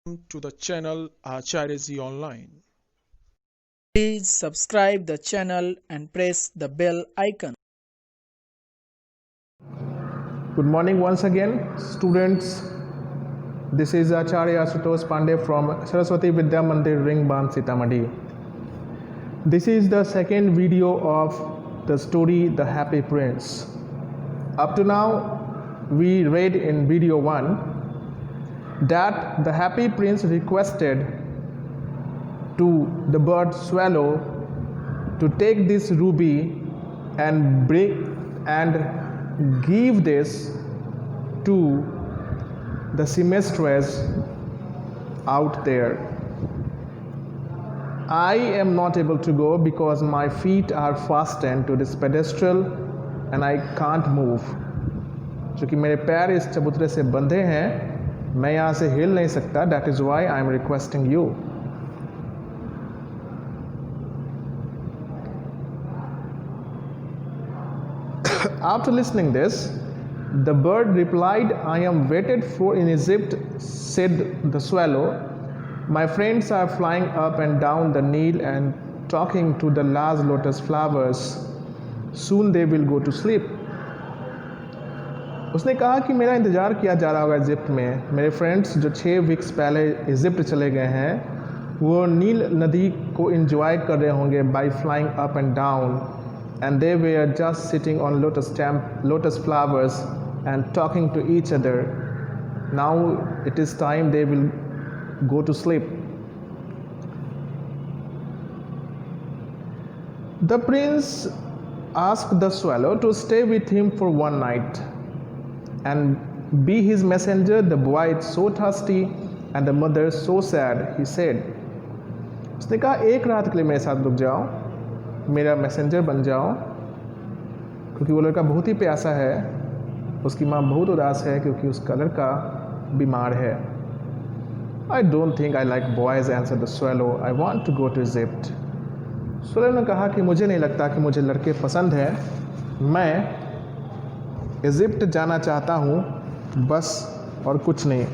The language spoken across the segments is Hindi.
to the channel Acharya Online. Please subscribe the channel and press the bell icon. Good morning once again, students. This is Acharya Asutosh Pandey from Saraswati Vidya Mandir Ring Band Sitamarhi. This is the second video of the story The Happy Prince. Up to now, we read in video 1 that the happy prince requested to the bird swallow to take this ruby and give this to the seamstress out there. I am not able to go because my feet are fastened to this pedestal and I can't move. क्योंकि मेरे पैर इस चबूतरे से बंधे हैं, मैं यहाँ से हिल नहीं सकता. That is why I am requesting you. After listening this, the bird replied, I am waited for in Egypt, said the swallow. My friends are flying up and down the Nile and talking to the large lotus flowers. Soon they will go to sleep. उसने कहा कि मेरा इंतज़ार किया जा रहा होगा इजिप्ट में. मेरे फ्रेंड्स जो 6 वीक्स पहले इजिप्ट चले गए हैं, वो नील नदी को इंजॉय कर रहे होंगे by flying up and down. And they were just sitting on lotus flowers and talking to each other. Now it is time they will go to sleep. The prince asked the swallow to stay with him for one night and be his messenger. The boy is so thirsty and the mother so sad, he said. उसने कहा एक रात के लिए मेरे साथ रुक जाओ, मेरा मैसेंजर बन जाओ, क्योंकि वो लड़का बहुत ही प्यासा है. उसकी माँ बहुत उदास है क्योंकि उसका लड़का बीमार है. I don't think I like boys, answered the swallow. I want to go to Egypt. swallow ने कहा कि मुझे नहीं लगता कि मुझे लड़के पसंद हैं, मैं इजिप्ट जाना चाहता हूँ, बस और कुछ नहीं.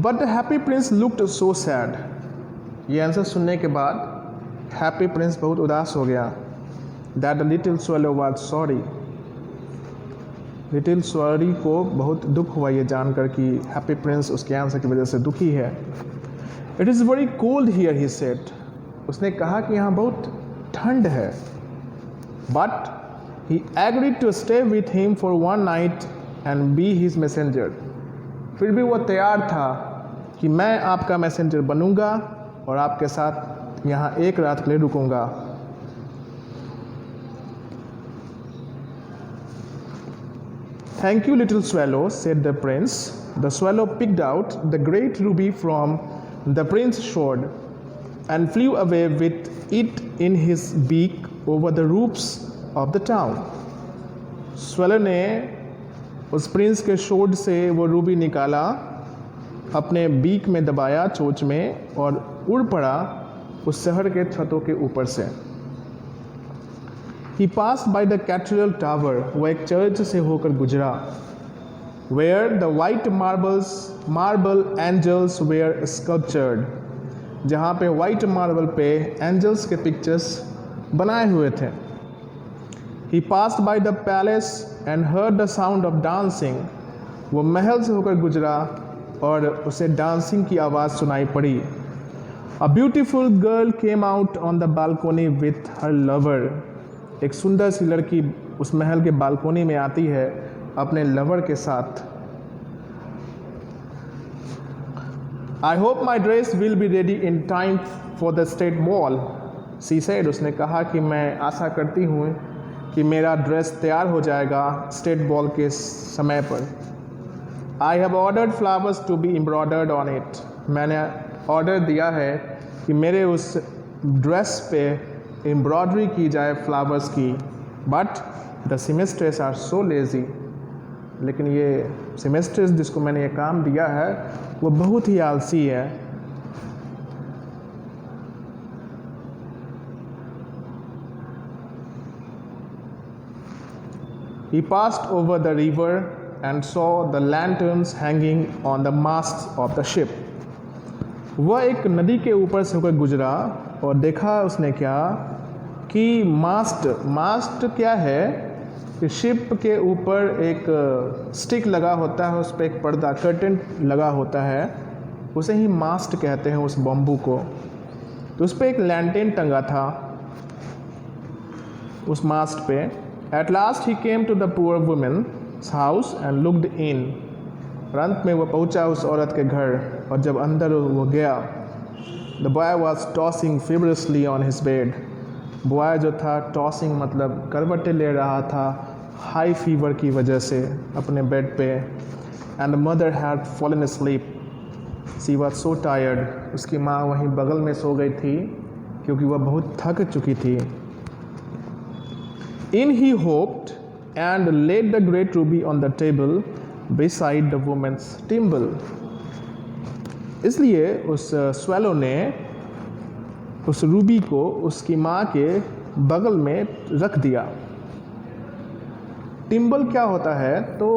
But the happy prince looked so sad. ये आंसर सुनने के बाद हैप्पी प्रिंस बहुत उदास हो गया. That the little swallow was sorry. Little swallow को बहुत दुख हुआ ये जानकर कि हैप्पी प्रिंस उसके आंसर की वजह से दुखी है. It is very cold here, he said. उसने कहा कि यहाँ बहुत ठंड है. But he agreed to stay with him for one night and be his messenger. फिर भी वो तैयार था कि मैं आपका मैसेंजर बनूंगा और आपके साथ यहाँ एक रात के लिए रुकूंगा. Thank you, little swallow, said the prince. The swallow picked out the great ruby from the prince's sword and flew away with it in his beak over the roofs of the town. swallow ने उस प्रिंस के शोड से वो रूबी निकाला, अपने बीक में दबाया, चोंच में, और उड़ पड़ा उस शहर के छतों के ऊपर से. He passed by the cathedral tower, वो एक चर्च से होकर गुजरा, where the white marble angels were sculptured, जहाँ पे white marble पे angels के pictures बनाए हुए थे. He passed by the palace and heard the sound of dancing, वो महल से होकर गुजरा और उसे डांसिंग की आवाज़ सुनाई पड़ी. A beautiful girl came out on the balcony with her lover. एक सुंदर सी लड़की उस महल के बालकोनी में आती है अपने लवर के साथ. I hope my dress will be ready in time for the state ball, she said. उसने कहा कि मैं आशा करती हूँ कि मेरा ड्रेस तैयार हो जाएगा स्टेट बॉल के समय पर. I have ordered flowers to be embroidered on it. मैंने ऑर्डर दिया है कि मेरे उस ड्रेस पे एम्ब्रॉयडरी की जाए फ्लावर्स की. But the seamstress are so lazy. लेकिन ये सीमेस्ट्रेस जिसको मैंने ये काम दिया है वो बहुत ही आलसी है. He passed over the river and saw the lanterns hanging on the masts of the ship. वह एक नदी के ऊपर से होकर गुजरा और देखा उसने क्या कि मास्ट क्या है कि शिप के ऊपर एक स्टिक लगा होता है, उस पर एक पर्दा कर्टन लगा होता है, उसे ही मास्ट कहते हैं उस बम्बू को। तो उस पर एक लैंटेन टंगा था उस मास्ट पे। At last he came to the poor women's house and looked in. अंत में वह पहुंचा उस औरत के घर और जब अंदर वो गया, the boy was tossing feverishly on his bed. Boy जो था, टॉसिंग मतलब करवटें ले रहा था हाई फीवर की वजह से अपने बेड पे। And the mother had fallen asleep. She was so tired. उसकी माँ वहीं बगल में सो गई थी क्योंकि वह बहुत थक चुकी थी। In he hopped and laid the great ruby on the table beside the woman's timble. इसलिए उस स्वेलो ने उस रूबी को उसकी माँ के बगल में रख दिया। टिम्बल क्या होता है? तो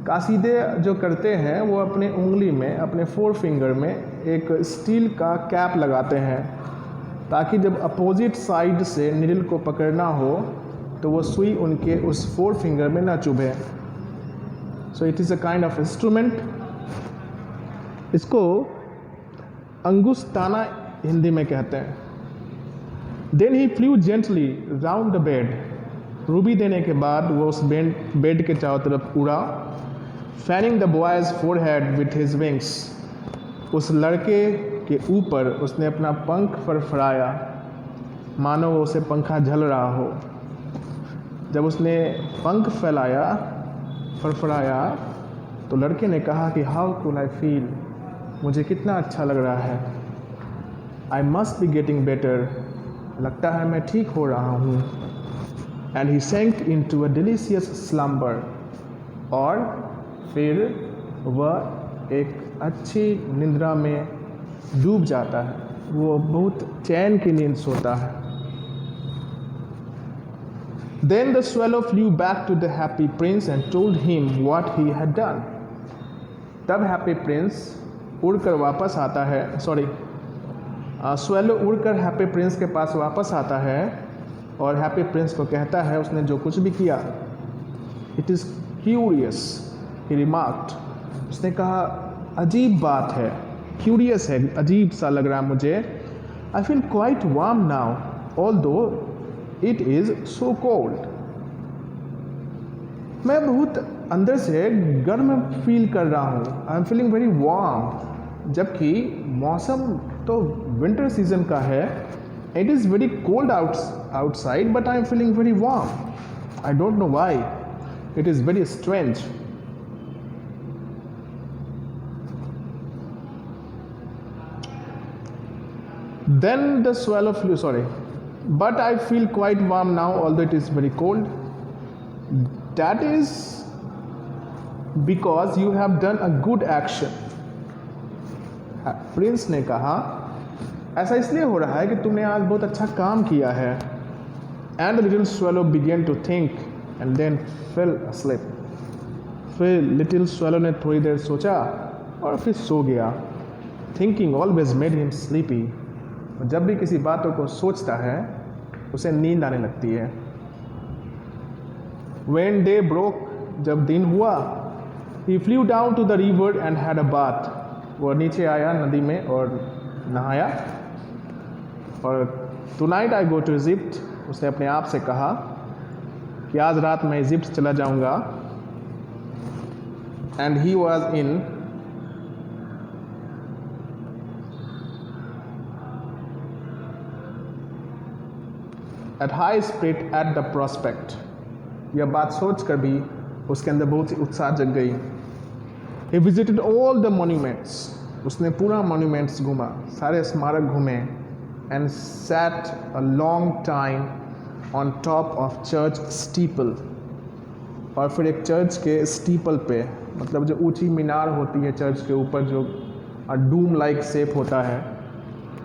कासीदे जो करते हैं वो अपने उंगली में, अपने 4 फिंगर में एक स्टील का कैप लगाते हैं ताकि जब अपोजिट साइड से नीडल को पकड़ना हो तो वो सुई उनके उस 4 फिंगर में ना चुभे। So it is a kind of instrument. इसको अंगुस्ताना हिंदी में कहते हैं। Then he flew gently round the bed. Ruby देने के बाद वो उस बेड के चारों तरफ उड़ा। Fanning the boys forehead with his wings. उस लड़के के ऊपर उसने अपना पंख फड़फड़ाया मानो उसे पंखा झल रहा हो। जब उसने पंख फैलाया, फड़फड़ाया, तो लड़के ने कहा कि हाउ कुड आई फील, मुझे कितना अच्छा लग रहा है। I must be getting better, लगता है मैं ठीक हो रहा हूँ। And he sank into a delicious slumber. और फिर वह एक अच्छी निद्रा में डूब जाता है, वो बहुत चैन की नींद सोता है। Then the swallow flew back to the happy prince and told him what he had done. तब हैप्पी प्रिंस उड़कर वापस आता है, स्वेलो उड़कर हैप्पी प्रिंस के पास वापस आता है और हैप्पी प्रिंस को कहता है उसने जो कुछ भी किया। It is curious, he remarked. उसने कहा अजीब बात है, क्यूरियस है, अजीब सा लग रहा है मुझे। I feel quite warm now although it is so cold. मैं बहुत अंदर से गर्म फील कर रहा हूँ। I am feeling very warm, जबकि मौसम तो विंटर सीजन का है। It is very cold outside but I am feeling very warm. I don't know why, it is very strange. Then the swallow flew, but I feel quite warm now although it is very cold. That is because you have done a good action. Prince ने कहा ऐसा इसलिए हो रहा है कि तुमने आज बहुत अच्छा काम किया है। And the little swallow began to think and then fell asleep. फिर लिटिल swallow ने थोड़ी देर सोचा और फिर सो गया। Thinking always made him sleepy. जब भी किसी बातों को सोचता है उसे नींद आने लगती है। When day broke, जब दिन हुआ, he flew down to the river and had a bath. वो नीचे आया नदी में और नहाया। और tonight I go to Egypt, उसने अपने आप से कहा कि आज रात मैं इजिप्ट चला जाऊंगा। And he was in at high spirit at the prospect. यह बात सोचकर भी उसके अंदर बहुत सी उत्साह जग गई। He visited all the monuments. उसने पूरा monuments घूमा, सारे स्मारक घूमे। And sat a long time on top of church steeple. और फिर एक चर्च के स्टीपल पे, मतलब जो ऊंची मीनार होती है चर्च के ऊपर, जो डूम लाइक शेप होता है,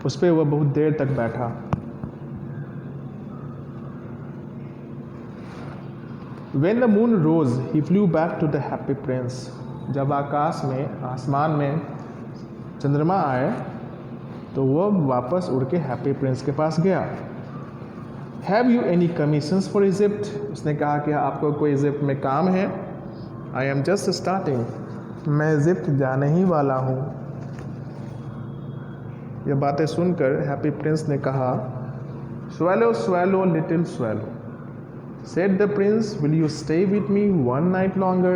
उस पर वह बहुत देर तक बैठा। When the moon rose, he flew back to the happy prince. जब आसमान में चंद्रमा आए तो वो वापस उड़ के हैप्पी प्रिंस के पास गया. Have you any commissions for Egypt? उसने कहा कि आपको कोई इजिप्ट में काम है? I am just starting. मैं इजिप्ट जाने ही वाला हूँ. ये बातें सुनकर हैप्पी प्रिंस ने कहा, Swallow, swallow, little swallow. Said the prince, will you stay with me one night longer?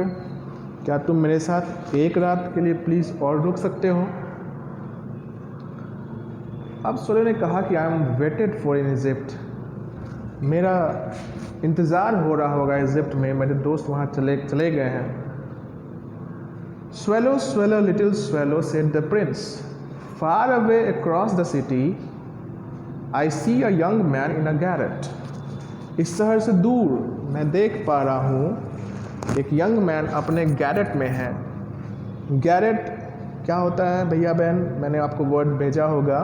क्या तुम मेरे साथ एक रात के लिए प्लीज और रुक सकते हो? अब swallow ने कहा कि I am waited for in Egypt. मेरा इंतज़ार हो रहा होगा इजिप्ट में, मेरे दोस्त वहाँ चले गए हैं. Swallow, swallow, little swallow, said the prince. Far away across the city, I see a young man in a garret. इस शहर से दूर मैं देख पा रहा हूँ एक यंग मैन अपने गैरेट में है. गैरेट क्या होता है भैया बहन? मैंने आपको वर्ड भेजा होगा.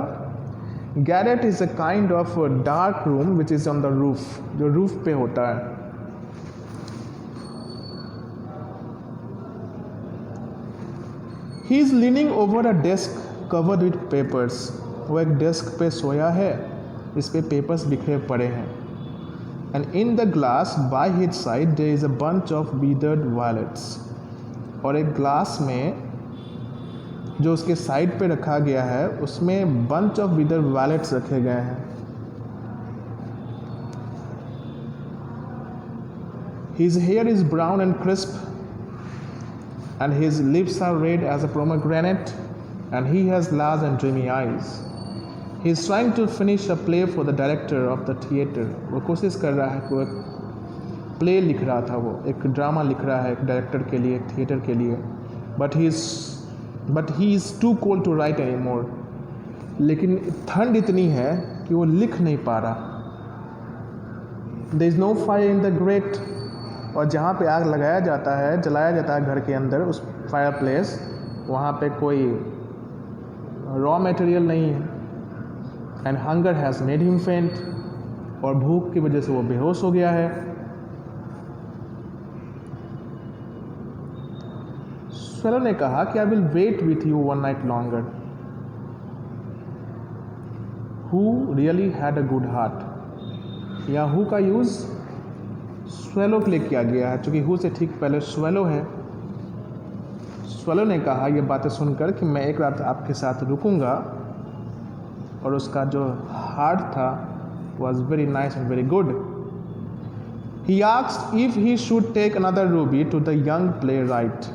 Garrett is a kind of dark room which is on the roof, जो रूफ पे होता है. He is leaning over a desk covered with papers. वो एक डेस्क पे सोया है, इस पे पेपर्स बिखरे पड़े हैं. And in the glass by his side there is a bunch of withered violets. और एक ग्लास में जो उसके साइड पे रखा गया है उसमें बंच ऑफ विदर वायलेट्स रखे गए हैं. His hair is brown and crisp, and his lips are red as a pomegranate, and he has large and dreamy eyes. He is trying to finish a play for the director of the theater. वो कोशिश कर रहा है, वो एक प्ले लिख रहा था, वो एक ड्रामा लिख रहा है एक डायरेक्टर के लिए, एक थिएटर के लिए. But he is too cold to write anymore. लेकिन ठंड इतनी है कि वो लिख नहीं पा रहा. There is no fire in the grate. और जहाँ पे आग लगाया जाता है, जलाया जाता है घर के अंदर, उस फायर प्लेस, वहाँ पे कोई रॉ मटेरियल नहीं है. And hunger has made him फेंट. और भूख की वजह से वो बेहोश हो गया है. स्वैलो ने कहा कि I will wait with you one night longer. Who really had a good heart. या हु का यूज़ स्वैलो के लिए किया गया है, क्योंकि हु से ठीक पहले स्वैलो है. स्वैलो ने कहा ये बातें सुनकर कि मैं एक रात आपके साथ रुकूंगा. और उसका जो हार्ट था was very nice and very good. He asked if he should take another ruby to the young playwright.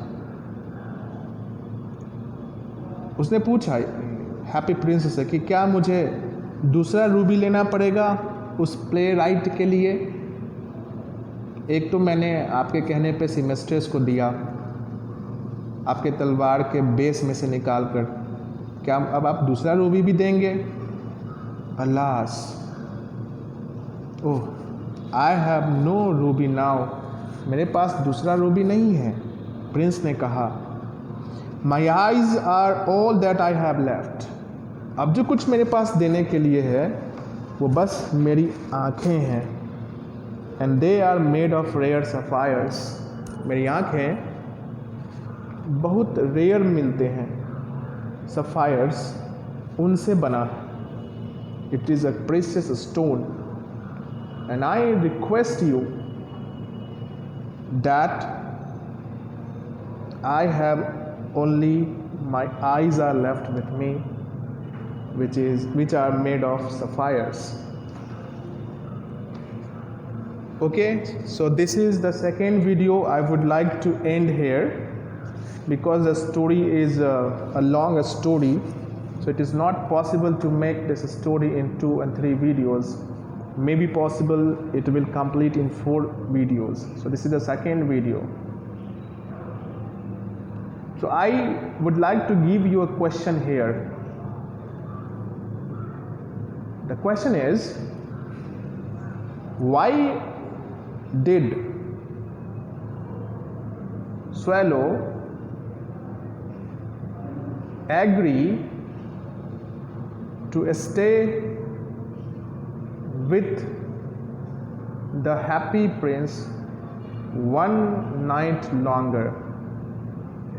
उसने पूछा हैप्पी प्रिंस से कि क्या मुझे दूसरा रूबी लेना पड़ेगा उस प्ले राइट के लिए? एक तो मैंने आपके कहने पे सिमेस्ट्रेस को दिया, आपके तलवार के बेस में से निकाल कर. क्या अब आप दूसरा रूबी भी देंगे? Alas, oh, I have no ruby now. मेरे पास दूसरा रूबी नहीं है. प्रिंस ने कहा, my eyes are all that I have left. अब जो कुछ मेरे पास देने के लिए है वो बस मेरी आँखें हैं. And they are made of rare sapphires. मेरी आँखें बहुत रेयर मिलते हैं. सफ़ायर्स, उनसे बना. It is a precious stone. And I request you that I have only my eyes are left with me, which are made of sapphires. Okay, so this is the second video. I would like to end here because the story is a long story, so it is not possible to make this story in 2 and 3 videos. Maybe possible it will complete in 4 videos. So this is the second video. So I would like to give you a question here. The question is, why did Swallow agree to stay with the happy prince 1 night longer.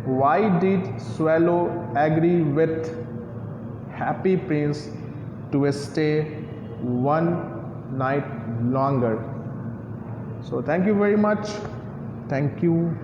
Why did Swallow agree with Happy Prince to stay 1 night longer? So thank you very much. Thank you.